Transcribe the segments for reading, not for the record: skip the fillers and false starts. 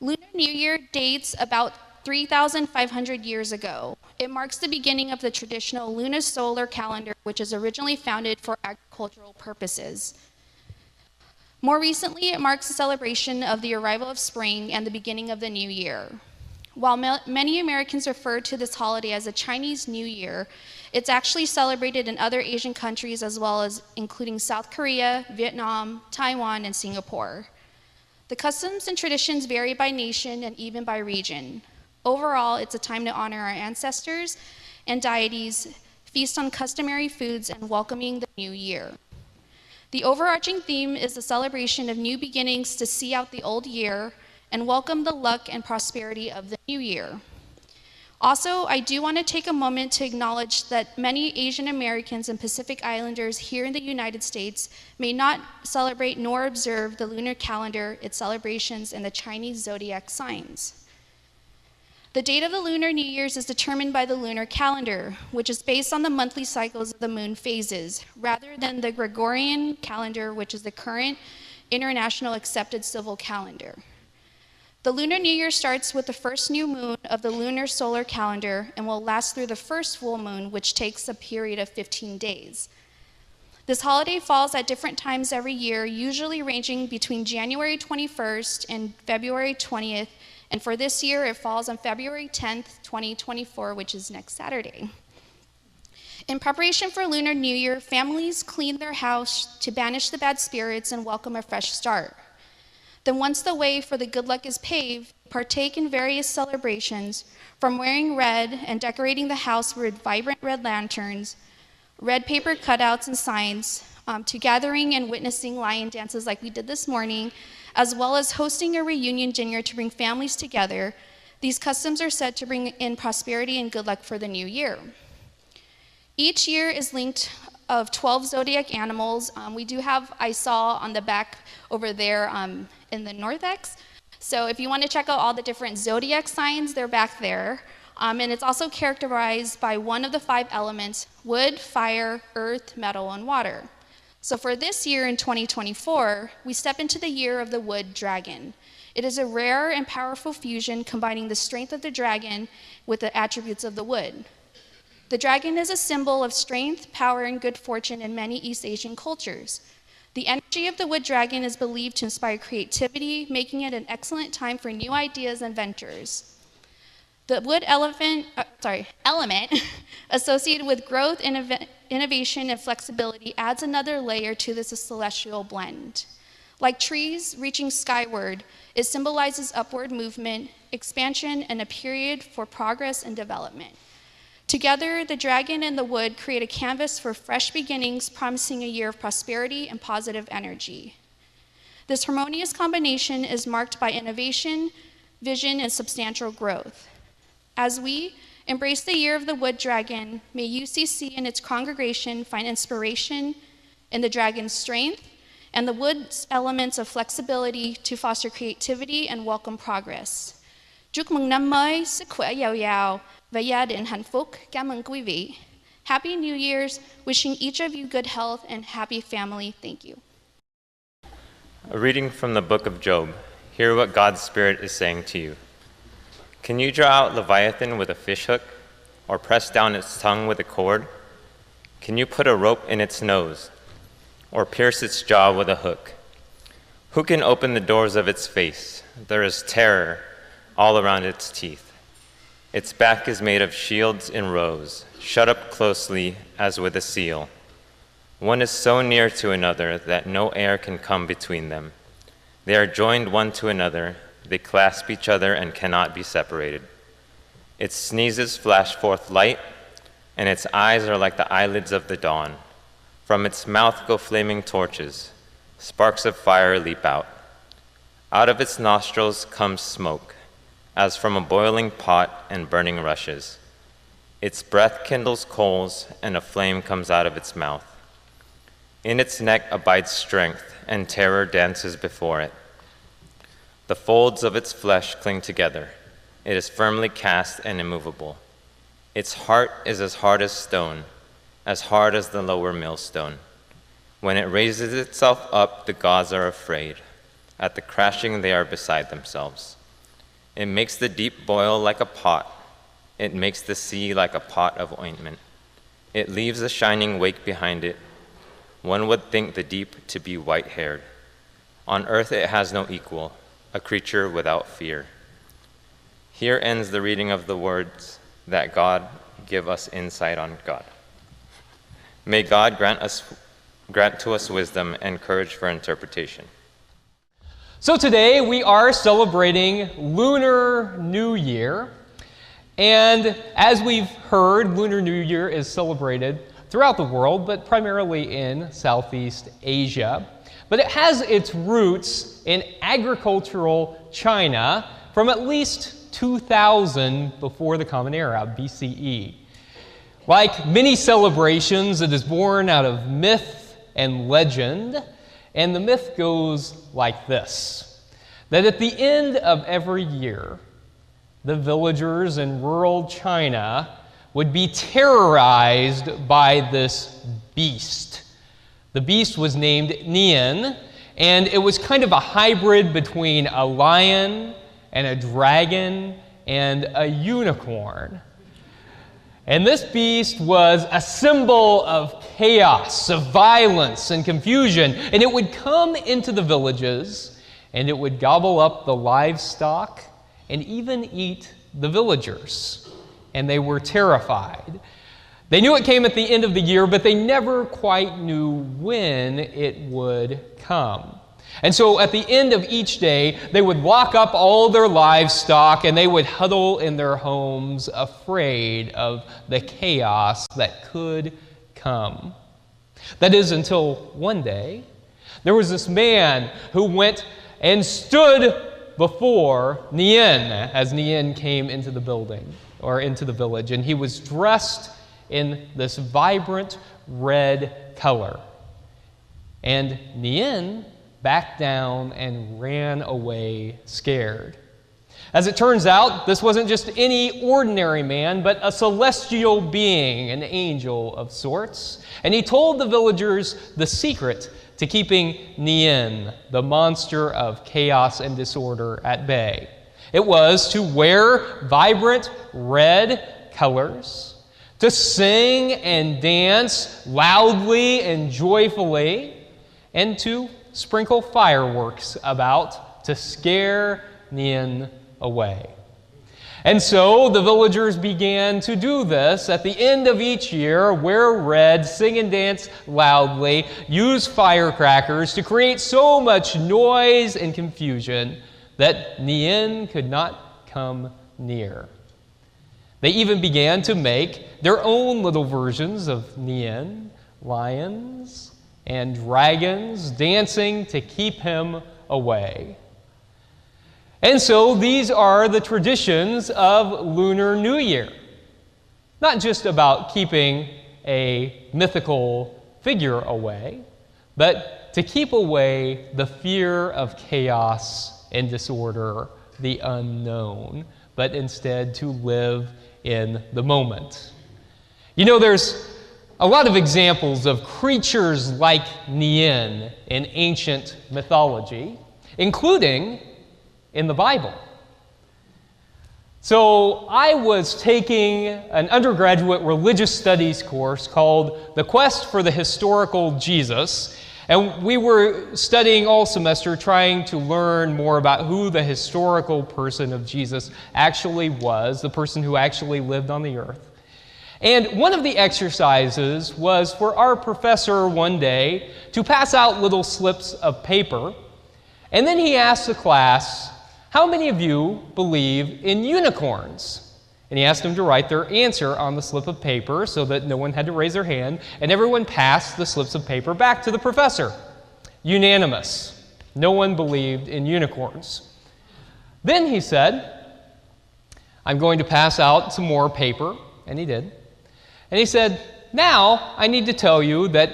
Lunar New Year dates about 3,500 years ago. It marks the beginning of the traditional lunisolar calendar, which is originally founded for agricultural purposes. More recently, it marks the celebration of the arrival of spring and the beginning of the new year. While many Americans refer to this holiday as a Chinese New Year, it's actually celebrated in other Asian countries as well as including South Korea, Vietnam, Taiwan, and Singapore. The customs and traditions vary by nation and even by region. Overall, it's a time to honor our ancestors and deities, feast on customary foods, and welcoming the new year. The overarching theme is the celebration of new beginnings to see out the old year and welcome the luck and prosperity of the new year. Also, I do want to take a moment to acknowledge that many Asian Americans and Pacific Islanders here in the United States may not celebrate nor observe the lunar calendar, its celebrations, and the Chinese zodiac signs. The date of the Lunar New Year's is determined by the lunar calendar, which is based on the monthly cycles of the moon phases, rather than the Gregorian calendar, which is the current international accepted civil calendar. The Lunar New Year starts with the first new moon of the lunar solar calendar and will last through the first full moon, which takes a period of 15 days. This holiday falls at different times every year, usually ranging between January 21st and February 20th, and for this year it falls on February 10th, 2024, which is next Saturday. In preparation for Lunar New Year, families clean their house to banish the bad spirits and welcome a fresh start. Then once the way for the good luck is paved, partake in various celebrations, from wearing red and decorating the house with vibrant red lanterns, red paper cutouts and signs, to gathering and witnessing lion dances like we did this morning, as well as hosting a reunion dinner to bring families together. These customs are said to bring in prosperity and good luck for the new year. Each year is linked of 12 zodiac animals. We do have, I saw on the back over there in the Northex. So if you want to check out all the different zodiac signs, they're back there. And it's also characterized by one of the 5 elements: wood, fire, earth, metal, and water. So for this year in 2024, we step into the year of the wood dragon. It is a rare and powerful fusion combining the strength of the dragon with the attributes of the wood. The dragon is a symbol of strength, power, and good fortune in many East Asian cultures. The energy of the wood dragon is believed to inspire creativity, making it an excellent time for new ideas and ventures. The wood element associated with growth, innovation, and flexibility adds another layer to this celestial blend. Like trees reaching skyward, it symbolizes upward movement, expansion, and a period for progress and development. Together, the dragon and the wood create a canvas for fresh beginnings, promising a year of prosperity and positive energy. This harmonious combination is marked by innovation, vision, and substantial growth. As we embrace the year of the wood dragon, may UCC and its congregation find inspiration in the dragon's strength and the wood's elements of flexibility to foster creativity and welcome progress. Chúc mừng năm mới, sức khỏe giàu giàu, và gia đình hạnh phúc. Cảm ơn quý vị. Happy New Year's, wishing each of you good health and happy family. Thank you. A reading from the book of Job. Hear what God's Spirit is saying to you. Can you draw out Leviathan with a fishhook, or press down its tongue with a cord? Can you put a rope in its nose, or pierce its jaw with a hook? Who can open the doors of its face? There is terror all around its teeth. Its back is made of shields in rows, shut up closely as with a seal. One is so near to another that no air can come between them. They are joined one to another, they clasp each other and cannot be separated. Its sneezes flash forth light, and its eyes are like the eyelids of the dawn. From its mouth go flaming torches, sparks of fire leap out. Out of its nostrils comes smoke, as from a boiling pot and burning rushes. Its breath kindles coals, and a flame comes out of its mouth. In its neck abides strength, and terror dances before it. The folds of its flesh cling together. It is firmly cast and immovable. Its heart is as hard as stone, as hard as the lower millstone. When it raises itself up, the gods are afraid. At the crashing, they are beside themselves. It makes the deep boil like a pot. It makes the sea like a pot of ointment. It leaves a shining wake behind it. One would think the deep to be white-haired. On earth it has no equal, a creature without fear. Here ends the reading of the words that God give us insight on God. May God grant to us wisdom and courage for interpretation. So today we are celebrating Lunar New Year. And as we've heard, Lunar New Year is celebrated throughout the world, but primarily in Southeast Asia. But it has its roots in agricultural China from at least 2000 before the Common Era, BCE. Like many celebrations, it is born out of myth and legend, and the myth goes like this: that at the end of every year, the villagers in rural China would be terrorized by this beast. The beast was named Nian, and it was kind of a hybrid between a lion and a dragon and a unicorn. And this beast was a symbol of chaos, of violence and confusion, and it would come into the villages, and it would gobble up the livestock and even eat the villagers. And they were terrified. They knew it came at the end of the year, but they never quite knew when it would come. And so at the end of each day, they would lock up all their livestock and they would huddle in their homes, afraid of the chaos that could come. That is, until one day, there was this man who went and stood before Nian as Nian came into the building, or into the village, and he was dressed in this vibrant red color. And Nian backed down and ran away scared. As it turns out, this wasn't just any ordinary man, but a celestial being, an angel of sorts. And he told the villagers the secret to keeping Nian, the monster of chaos and disorder, at bay. It was to wear vibrant red colors, to sing and dance loudly and joyfully, and to sprinkle fireworks about to scare Nian away. And so the villagers began to do this at the end of each year: wear red, sing and dance loudly, use firecrackers to create so much noise and confusion that Nian could not come near. They even began to make their own little versions of Nian, lions and dragons, dancing to keep him away. And so these are the traditions of Lunar New Year. Not just about keeping a mythical figure away, but to keep away the fear of chaos and disorder, the unknown, but instead to live in the moment. You know, there's a lot of examples of creatures like Nian in ancient mythology, including in the Bible. So I was taking an undergraduate religious studies course called The Quest for the Historical Jesus, and we were studying all semester trying to learn more about who the historical person of Jesus actually was, the person who actually lived on the earth. And one of the exercises was for our professor one day to pass out little slips of paper, and then he asked the class, "How many of you believe in unicorns?" And he asked them to write their answer on the slip of paper so that no one had to raise their hand, and everyone passed the slips of paper back to the professor. Unanimous. No one believed in unicorns. Then he said, "I'm going to pass out some more paper," and he did. And he said, "Now I need to tell you that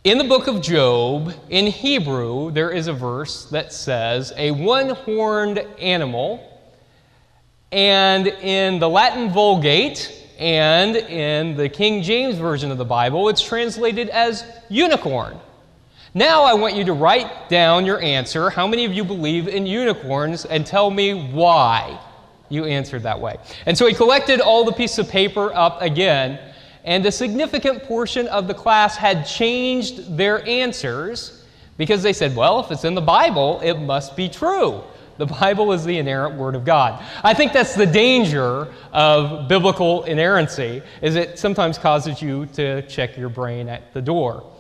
in the book of Job, in Hebrew, there is a verse that says a one-horned animal, and in the Latin Vulgate and in the King James Version of the Bible, it's translated as unicorn. Now I want you to write down your answer. How many of you believe in unicorns? And tell me why you answered that way. And so he collected all the pieces of paper up again, and a significant portion of the class had changed their answers because they said, well, if it's in the Bible, it must be true. The Bible is the inerrant Word of God. I think that's the danger of biblical inerrancy, is it sometimes causes you to check your brain at the door.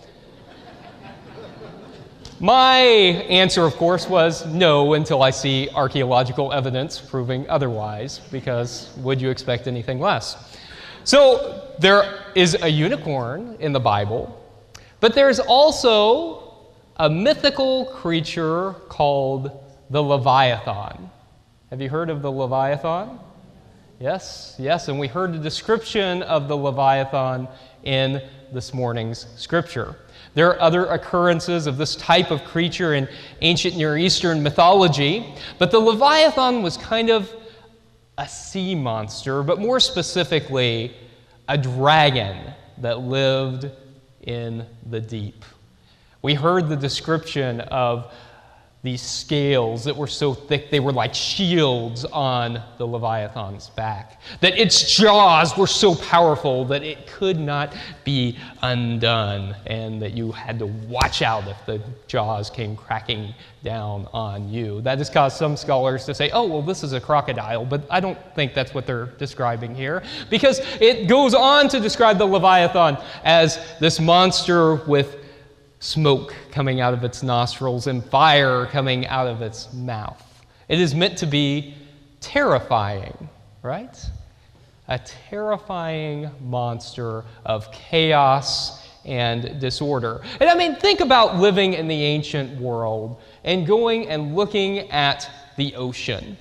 My answer, of course, was no until I see archaeological evidence proving otherwise, because would you expect anything less? So there is a unicorn in the Bible, but there's also a mythical creature called the Leviathan. Have you heard of the Leviathan? Yes, and we heard a description of the Leviathan in this morning's scripture. There are other occurrences of this type of creature in ancient Near Eastern mythology, but the Leviathan was kind of a sea monster, but more specifically, a dragon that lived in the deep. We heard the description of these scales that were so thick they were like shields on the Leviathan's back, that its jaws were so powerful that it could not be undone, and that you had to watch out if the jaws came cracking down on you. That has caused some scholars to say, oh, well, this is a crocodile, but I don't think that's what they're describing here, because it goes on to describe the Leviathan as this monster with smoke coming out of its nostrils and fire coming out of its mouth. It is meant to be terrifying, right? A terrifying monster of chaos and disorder. And I mean, think about living in the ancient world and going and looking at the ocean.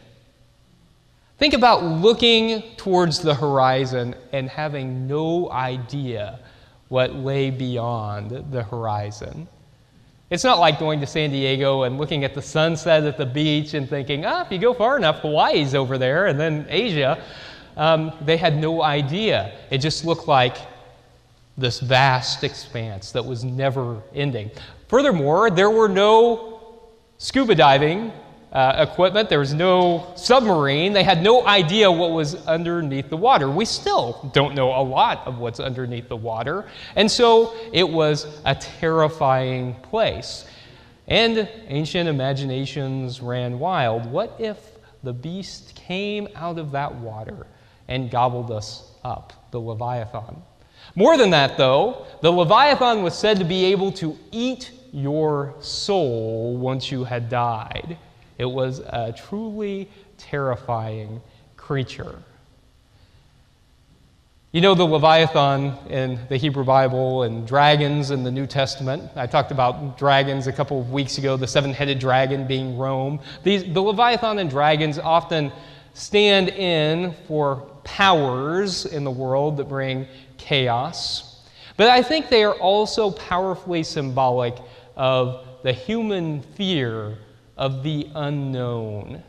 Think about looking towards the horizon and having no idea what lay beyond the horizon. It's not like going to San Diego and looking at the sunset at the beach and thinking, if you go far enough, Hawaii's over there, and then Asia. They had no idea. It just looked like this vast expanse that was never ending. Furthermore, there were no scuba diving equipment. There was no submarine. They had no idea what was underneath the water. We still don't know a lot of what's underneath the water. And so it was a terrifying place. And ancient imaginations ran wild. What if the beast came out of that water and gobbled us up, the Leviathan? More than that, though, the Leviathan was said to be able to eat your soul once you had died. It was a truly terrifying creature. You know the Leviathan in the Hebrew Bible and dragons in the New Testament. I talked about dragons a couple of weeks ago, the seven-headed dragon being Rome. The Leviathan and dragons often stand in for powers in the world that bring chaos. But I think they are also powerfully symbolic of the human fear of the unknown.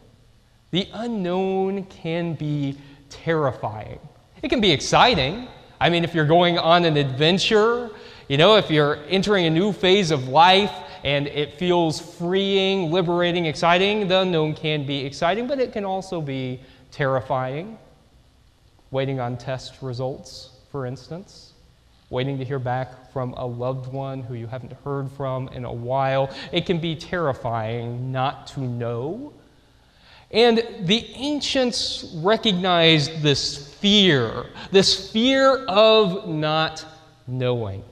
The unknown can be terrifying. It can be exciting. I mean, if you're going on an adventure, if you're entering a new phase of life and it feels freeing, liberating, exciting, the unknown can be exciting, but it can also be terrifying. Waiting on test results, for instance. Waiting to hear back from a loved one who you haven't heard from in a while. It can be terrifying not to know. And the ancients recognized this fear of not knowing.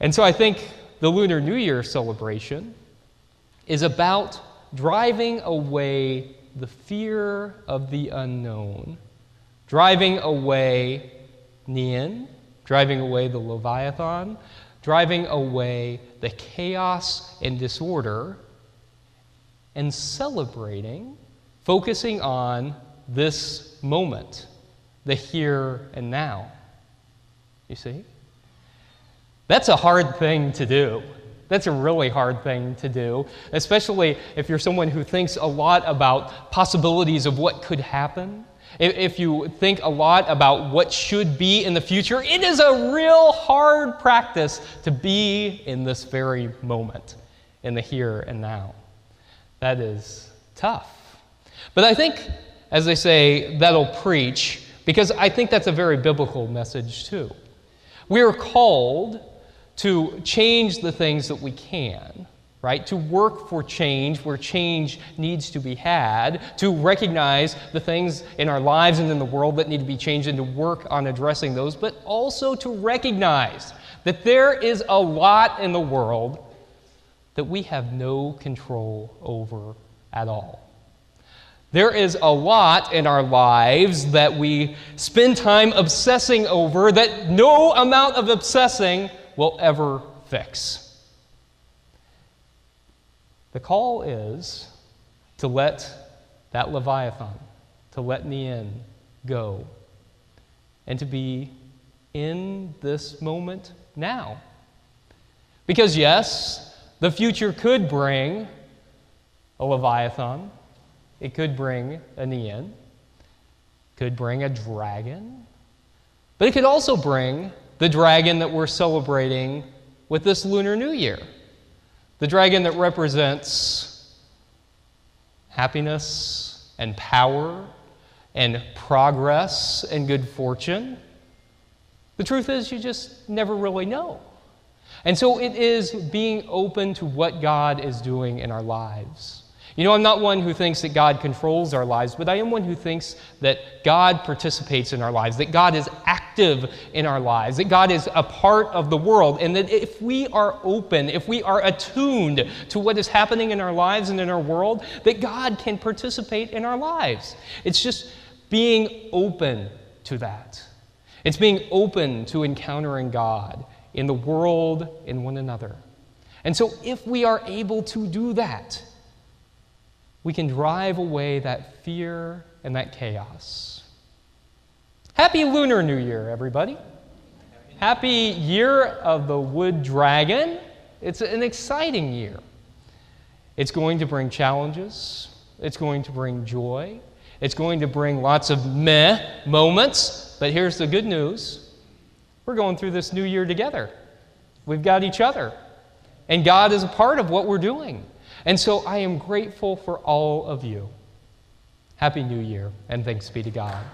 And so I think the Lunar New Year celebration is about driving away the fear of the unknown, driving away Nian, driving away the Leviathan, driving away the chaos and disorder, and celebrating, focusing on this moment, the here and now. You see? That's a hard thing to do. That's a really hard thing to do, especially if you're someone who thinks a lot about possibilities of what could happen. If you think a lot about what should be in the future, it is a real hard practice to be in this very moment, in the here and now. That is tough. But I think, as they say, that'll preach, because I think that's a very biblical message too. We are called to change the things that we can, right? To work for change where change needs to be had, to recognize the things in our lives and in the world that need to be changed and to work on addressing those, but also to recognize that there is a lot in the world that we have no control over at all. There is a lot in our lives that we spend time obsessing over that no amount of obsessing will ever fix. The call is to let that Leviathan, to let me in, go, and to be in this moment now. Because yes, the future could bring a Leviathan, it could bring a Nean, could bring a dragon, but it could also bring the dragon that we're celebrating with this Lunar New Year. The dragon that represents happiness and power and progress and good fortune. The truth is, you just never really know. And so it is being open to what God is doing in our lives. You know, I'm not one who thinks that God controls our lives, but I am one who thinks that God participates in our lives, that God is active in our lives, that God is a part of the world, and that if we are open, if we are attuned to what is happening in our lives and in our world, that God can participate in our lives. It's just being open to that. It's being open to encountering God in the world, in one another. And so if we are able to do that, we can drive away that fear and that chaos. Happy Lunar New Year, everybody. Happy Year of the Wood Dragon. It's an exciting year. It's going to bring challenges. It's going to bring joy. It's going to bring lots of meh moments. But here's the good news. We're going through this new year together. We've got each other. And God is a part of what we're doing. And so I am grateful for all of you. Happy New Year, and thanks be to God.